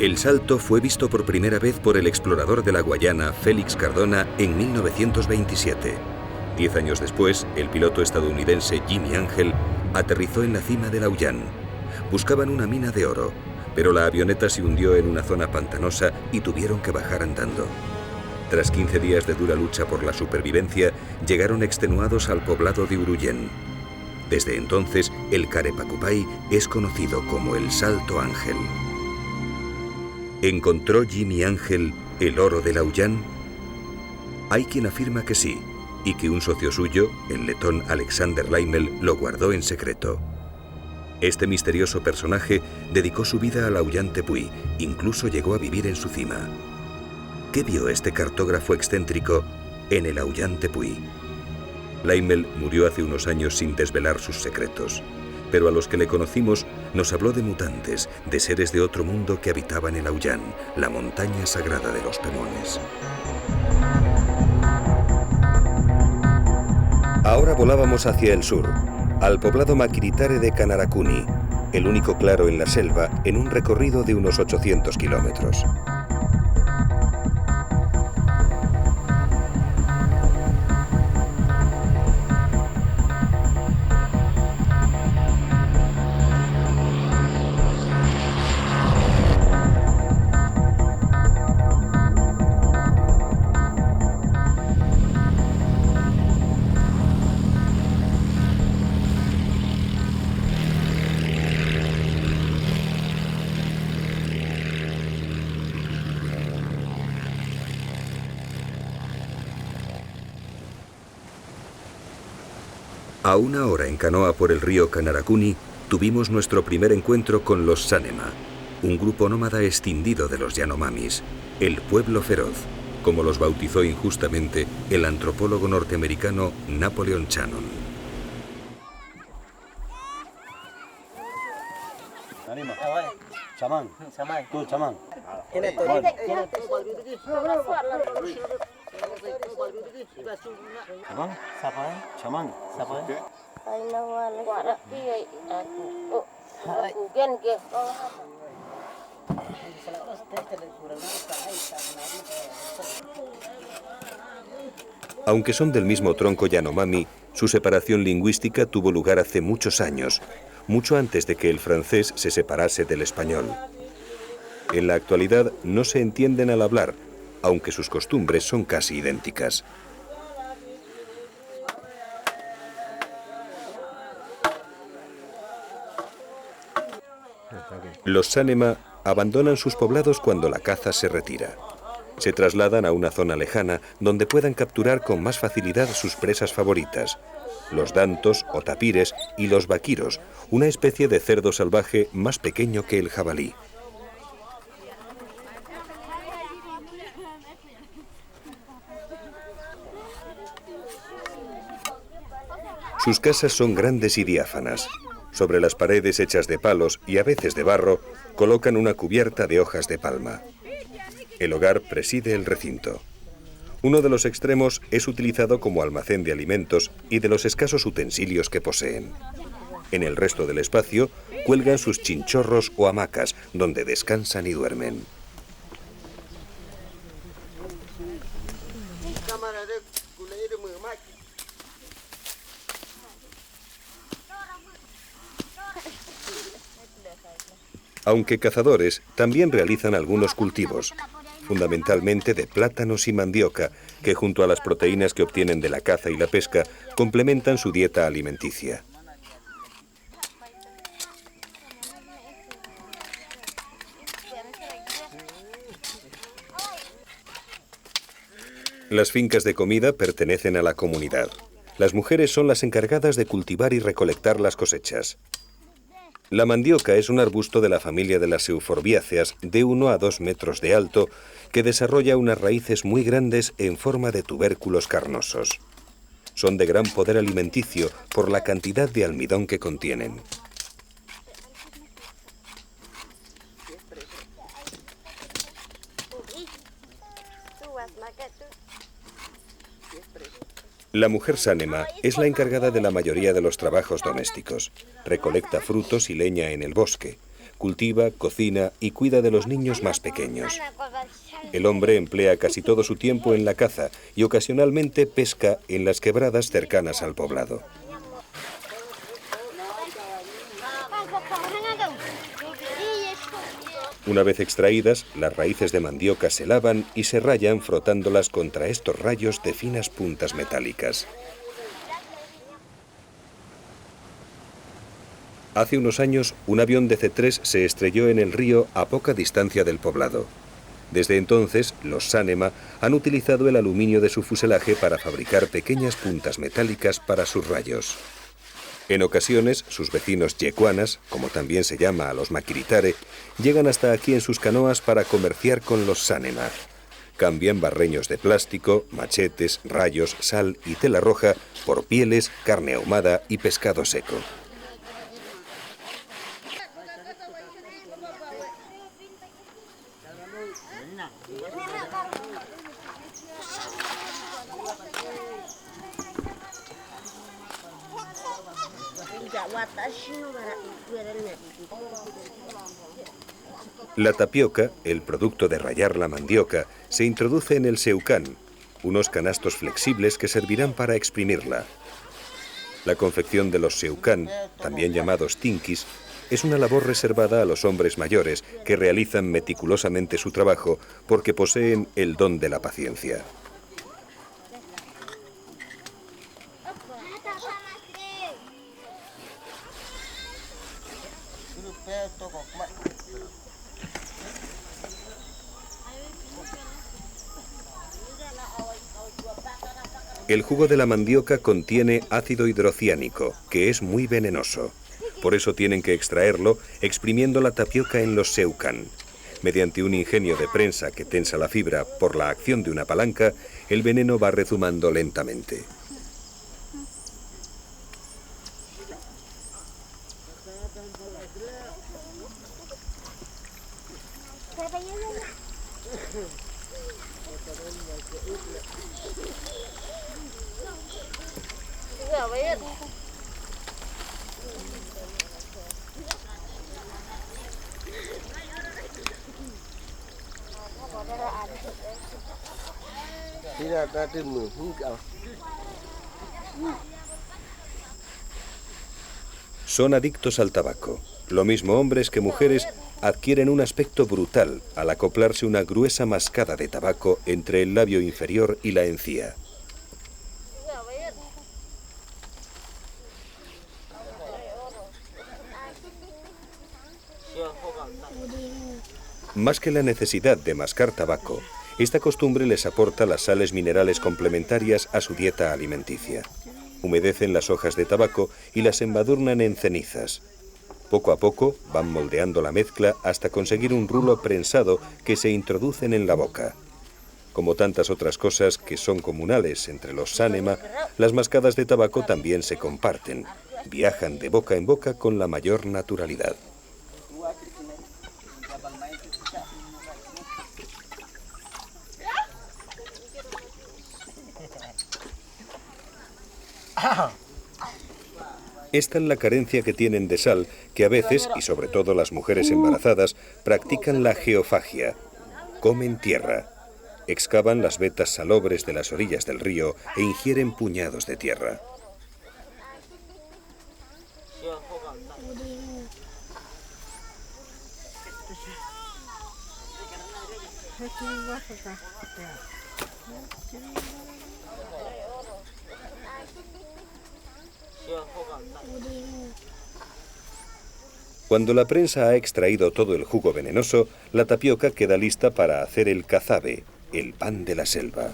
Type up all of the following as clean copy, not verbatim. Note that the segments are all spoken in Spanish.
El salto fue visto por primera vez por el explorador de la Guayana, Félix Cardona, en 1927. 10 años después, el piloto estadounidense Jimmy Ángel aterrizó en la cima del Auyán. Buscaban una mina de oro, pero la avioneta se hundió en una zona pantanosa y tuvieron que bajar andando. Tras 15 días de dura lucha por la supervivencia, llegaron extenuados al poblado de Urullén. Desde entonces, el Carepacupay es conocido como el Salto Ángel. ¿Encontró Jimmy Ángel el oro del Auyán? Hay quien afirma que sí, y que un socio suyo, el letón Alexander Leimel, lo guardó en secreto. Este misterioso personaje dedicó su vida al Auyán Tepuy, incluso llegó a vivir en su cima. ¿Qué vio este cartógrafo excéntrico en el Auyán Tepuy? Leimel murió hace unos años sin desvelar sus secretos, pero a los que le conocimos nos habló de mutantes, de seres de otro mundo que habitaban el Auyán, la montaña sagrada de los Pemones. Ahora volábamos hacia el sur, al poblado Maquiritare de Canaracuni, el único claro en la selva en un recorrido de unos 800 kilómetros. A una hora en canoa por el río Canaracuni, tuvimos nuestro primer encuentro con los Sanema, un grupo nómada escindido de los Yanomamis, el pueblo feroz, como los bautizó injustamente el antropólogo norteamericano Napoleon Shannon. Aunque son del mismo tronco Yanomami, su separación lingüística tuvo lugar hace muchos años, mucho antes de que el francés se separase del español. En la actualidad no se entienden al hablar, aunque sus costumbres son casi idénticas. Los Sanema abandonan sus poblados cuando la caza se retira. Se trasladan a una zona lejana donde puedan capturar con más facilidad sus presas favoritas, los dantos o tapires y los vaquiros, una especie de cerdo salvaje más pequeño que el jabalí. Sus casas son grandes y diáfanas. Sobre las paredes hechas de palos y a veces de barro, colocan una cubierta de hojas de palma. El hogar preside el recinto. Uno de los extremos es utilizado como almacén de alimentos y de los escasos utensilios que poseen. En el resto del espacio cuelgan sus chinchorros o hamacas, donde descansan y duermen. Aunque cazadores, también realizan algunos cultivos, fundamentalmente de plátanos y mandioca, que junto a las proteínas que obtienen de la caza y la pesca, complementan su dieta alimenticia. Las fincas de comida pertenecen a la comunidad. Las mujeres son las encargadas de cultivar y recolectar las cosechas. La mandioca es un arbusto de la familia de las euforbiáceas de 1 a 2 metros de alto que desarrolla unas raíces muy grandes en forma de tubérculos carnosos. Son de gran poder alimenticio por la cantidad de almidón que contienen. La mujer Sanema es la encargada de la mayoría de los trabajos domésticos. Recolecta frutos y leña en el bosque, cultiva, cocina y cuida de los niños más pequeños. El hombre emplea casi todo su tiempo en la caza y ocasionalmente pesca en las quebradas cercanas al poblado. Una vez extraídas, las raíces de mandioca se lavan y se rayan frotándolas contra estos rayos de finas puntas metálicas. Hace unos años, un avión de C-3 se estrelló en el río a poca distancia del poblado. Desde entonces, los Sanema han utilizado el aluminio de su fuselaje para fabricar pequeñas puntas metálicas para sus rayos. En ocasiones, sus vecinos yecuanas, como también se llama a los maquiritare, llegan hasta aquí en sus canoas para comerciar con los Sanema. Cambian barreños de plástico, machetes, rayos, sal y tela roja por pieles, carne ahumada y pescado seco. La tapioca, el producto de rallar la mandioca, se introduce en el seucán, unos canastos flexibles que servirán para exprimirla. La confección de los seucán, también llamados tinkis, es una labor reservada a los hombres mayores que realizan meticulosamente su trabajo porque poseen el don de la paciencia. El jugo de la mandioca contiene ácido hidrociánico, que es muy venenoso. Por eso tienen que extraerlo exprimiendo la tapioca en los seucán. Mediante un ingenio de prensa que tensa la fibra por la acción de una palanca, el veneno va rezumando lentamente. Son adictos al tabaco. Lo mismo hombres que mujeres adquieren un aspecto brutal al acoplarse una gruesa mascada de tabaco entre el labio inferior y la encía. Más que la necesidad de mascar tabaco, esta costumbre les aporta las sales minerales complementarias a su dieta alimenticia. Humedecen las hojas de tabaco y las embadurnan en cenizas. Poco a poco van moldeando la mezcla hasta conseguir un rulo prensado que se introducen en la boca. Como tantas otras cosas que son comunales entre los Sanema, las mascadas de tabaco también se comparten. Viajan de boca en boca con la mayor naturalidad. Esta es la carencia que tienen de sal, que a veces, y sobre todo las mujeres embarazadas, practican la geofagia. Comen tierra. Excavan las vetas salobres de las orillas del río e ingieren puñados de tierra. Cuando la prensa ha extraído todo el jugo venenoso, la tapioca queda lista para hacer el cazabe, el pan de la selva.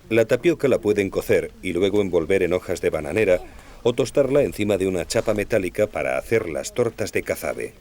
La tapioca la pueden cocer y luego envolver en hojas de bananera o tostarla encima de una chapa metálica para hacer las tortas de cazabe.